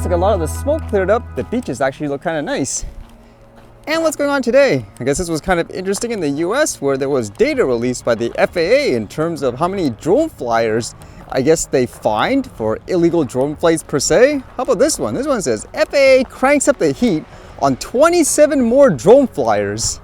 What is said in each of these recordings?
looks like a lot of the smoke cleared up. The beaches actually look kind of nice. And what's going on today? I guess this was kind of interesting in the US, where there was data released by the FAA in terms of how many drone flyers I guess they fined for illegal drone flights per se. How about this one? This one says FAA cranks up the heat on 27 more drone flyers.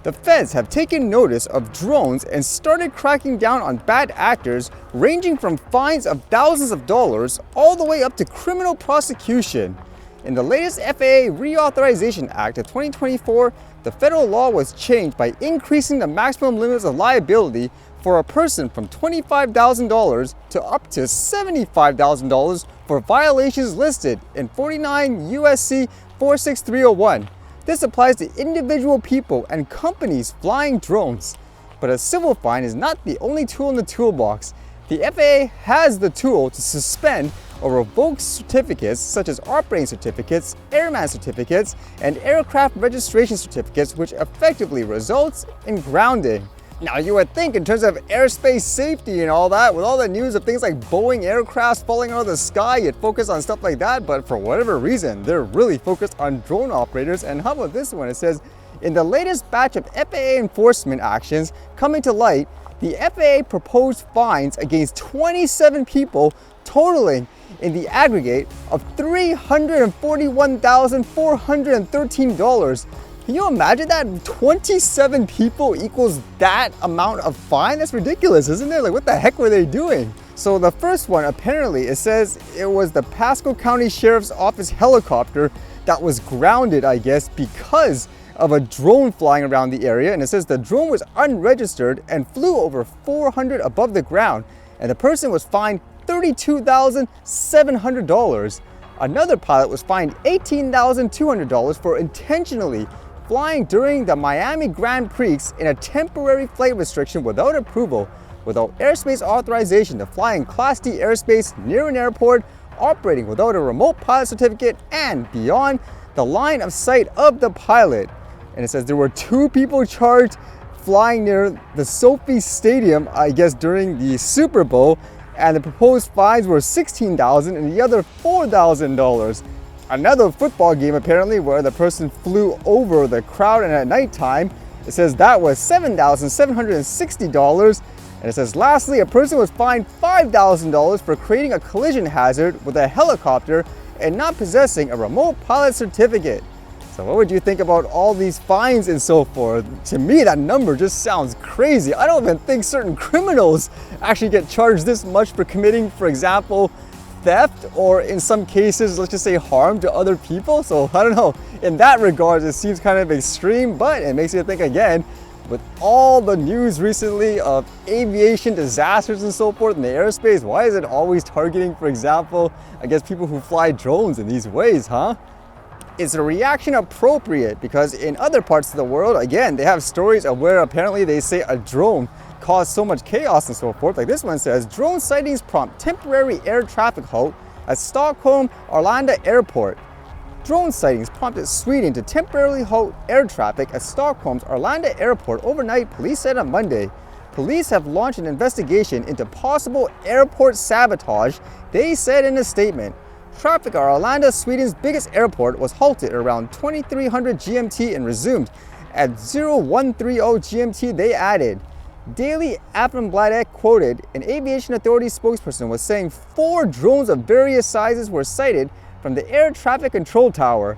The feds have taken notice of drones and started cracking down on bad actors, ranging from fines of thousands of dollars all the way up to criminal prosecution. In the latest FAA Reauthorization Act of 2024, the federal law was changed by increasing the maximum limits of liability for a person from $25,000 to up to $75,000 for violations listed in 49 USC 46301. This applies to individual people and companies flying drones. But a civil fine is not the only tool in the toolbox. The FAA has the tool to suspend or revoke certificates such as operating certificates, airman certificates, and aircraft registration certificates, which effectively results in grounding. Now, you would think in terms of airspace safety and all that, with all the news of things like Boeing aircrafts falling out of the sky, you'd focus on stuff like that, but for whatever reason, they're really focused on drone operators. And how about this one? It says, in the latest batch of FAA enforcement actions coming to light, the FAA proposed fines against 27 people totaling in the aggregate of $341,413. Can you imagine that? 27 people equals that amount of fine? That's ridiculous, isn't it? Like, what the heck were they doing? So the first one, apparently, it says it was the Pasco County Sheriff's Office helicopter that was grounded, I guess, because of a drone flying around the area. And it says the drone was unregistered and flew over 400 above the ground. And the person was fined $32,700. Another pilot was fined $18,200 for intentionally flying during the Miami Grand Prix in a temporary flight restriction without approval, without airspace authorization to fly in Class D airspace near an airport, operating without a remote pilot certificate, and beyond the line of sight of the pilot. And it says there were 2 people charged flying near the Sophie Stadium, I guess during the Super Bowl, and the proposed fines were $16,000 and the other $4,000. Another football game apparently where the person flew over the crowd and at nighttime, it says that was $7,760. And it says lastly, a person was fined $5,000 for creating a collision hazard with a helicopter and not possessing a remote pilot certificate. So what would you think about all these fines and so forth? To me, that number just sounds crazy. I don't even think certain criminals actually get charged this much for committing, for example, theft, or in some cases, let's just say harm to other people. So I don't know, in that regard, it seems kind of extreme, but it makes you think again, with all the news recently of aviation disasters and so forth in the airspace, why is it always targeting, for example, I guess people who fly drones in these ways, huh? Is the reaction appropriate? Because in other parts of the world, again, they have stories of where apparently they say a drone caused so much chaos and so forth. Like this one says, drone sightings prompt temporary air traffic halt at Stockholm Arlanda airport. Drone sightings prompted Sweden to temporarily halt air traffic at Stockholm's Arlanda airport overnight, police said on Monday. Police have launched an investigation into possible airport sabotage, they said in a statement. Traffic at Arlanda, Sweden's biggest airport, was halted around 2300 GMT and resumed at 0130 GMT, they added. Daily Aftonbladet quoted an aviation authority spokesperson was saying 4 drones of various sizes were sighted from the air traffic control tower.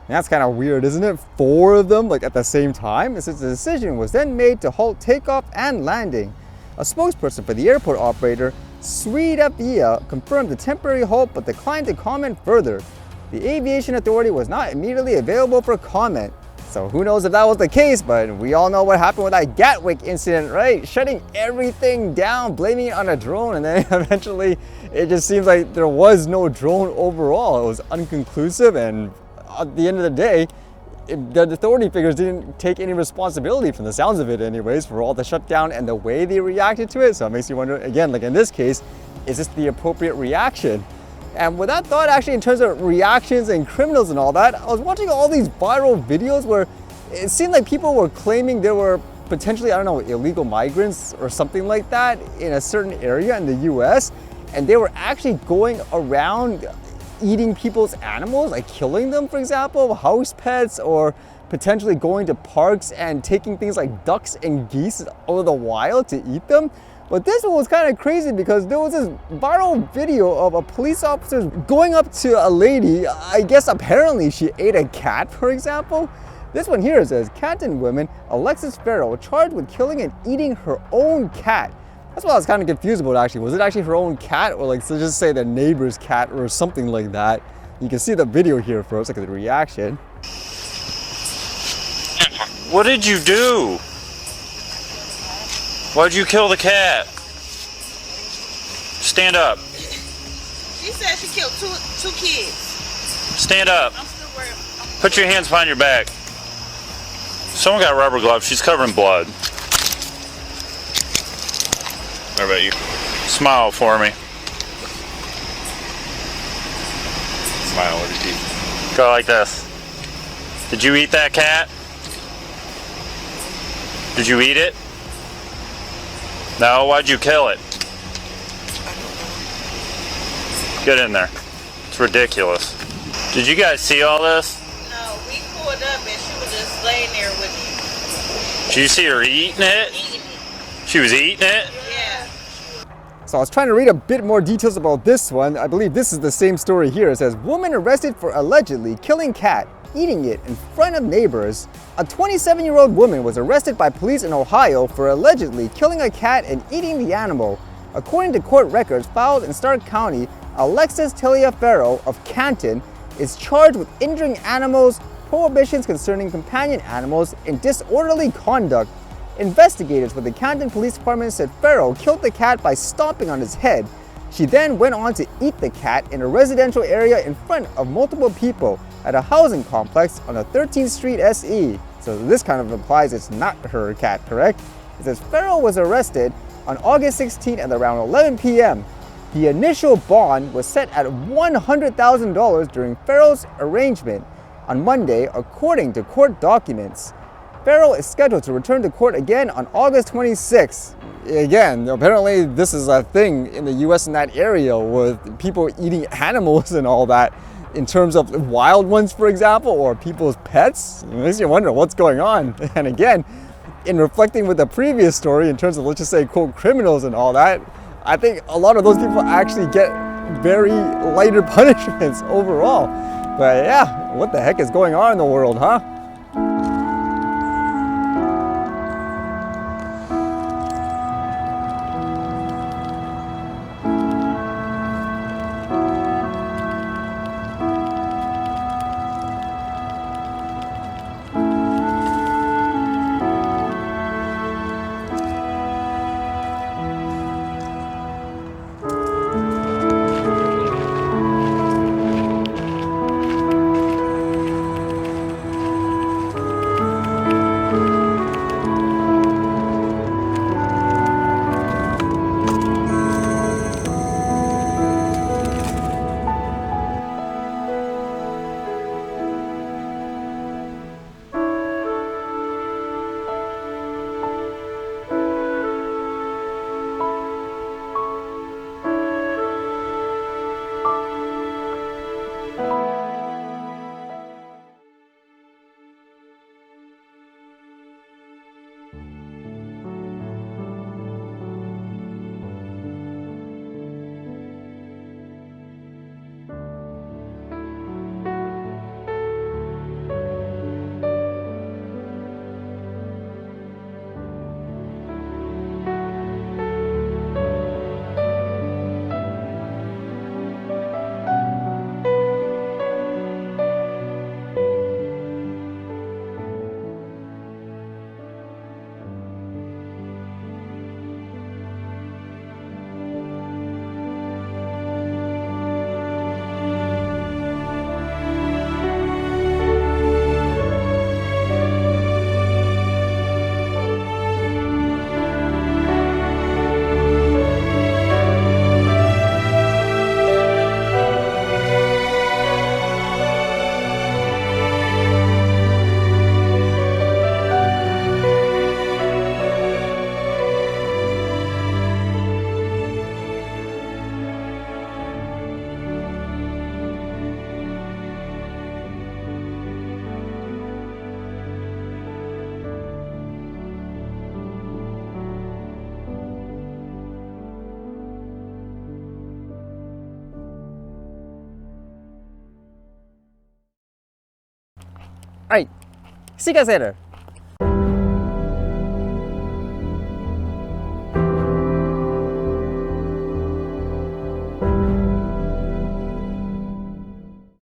And that's kind of weird, isn't it? 4 of them, like at the same time? It says the decision was then made to halt takeoff and landing. A spokesperson for the airport operator, Swedavia, confirmed the temporary halt but declined to comment further. The aviation authority was not immediately available for comment. So who knows if that was the case, but we all know what happened with that Gatwick incident, right? Shutting everything down, blaming it on a drone, and then eventually it just seems like there was no drone overall. It was unconclusive, and at the end of the day, the authority figures didn't take any responsibility, from the sounds of it anyways, for all the shutdown and the way they reacted to it. So it makes you wonder, again, like in this case, is this the appropriate reaction? And with that thought, actually, in terms of reactions and criminals and all that, I was watching all these viral videos where it seemed like people were claiming there were potentially, I don't know, illegal migrants or something like that in a certain area in the US. And they were actually going around eating people's animals, like killing them, for example, house pets, or potentially going to parks and taking things like ducks and geese out of the wild to eat them. But this one was kind of crazy because there was this viral video of a police officer going up to a lady. I guess apparently she ate a cat, for example. This one here says, Canton woman Alexis Farrell charged with killing and eating her own cat. That's what I was kind of confused about actually. Was it actually her own cat, or like, so just say the neighbor's cat or something like that? You can see the video here first, like the reaction. What did you do? Why'd you kill the cat? Stand up. She said she killed two kids. Stand up. I'm still worried. Put your hands behind your back. Someone got rubber gloves. She's covered in blood. What about you? Smile for me. Smile with your teeth. Go like this. Did you eat that cat? Did you eat it? No, why'd you kill it? Get in there. It's ridiculous. Did you guys see all this? No, we pulled up and she was just laying there with me. Did you see her eating it? Eating it. She was eating it? Yeah. So I was trying to read a bit more details about this one. I believe this is the same story here. It says, woman arrested for allegedly killing cat, eating it in front of neighbors. A 27-year-old woman was arrested by police in Ohio for allegedly killing a cat and eating the animal. According to court records filed in Stark County, Alexis Talia Farrell of Canton is charged with injuring animals, prohibitions concerning companion animals, and disorderly conduct. Investigators with the Canton Police Department said Farrell killed the cat by stomping on his head. She then went on to eat the cat in a residential area in front of multiple people at a housing complex on the 13th Street SE. So this kind of implies it's not her cat, correct? It says Farrell was arrested on August 16 at around 11 p.m. The initial bond was set at $100,000 during Farrell's arraignment on Monday, according to court documents. Farrell is scheduled to return to court again on August 26. Again, apparently this is a thing in the US in that area with people eating animals and all that, in terms of wild ones, for example, or people's pets. It makes you wonder what's going on. And again, in reflecting with the previous story in terms of, let's just say, quote, criminals and all that, I think a lot of those people actually get very lighter punishments overall. But yeah, what the heck is going on in the world, huh? right, see you guys later.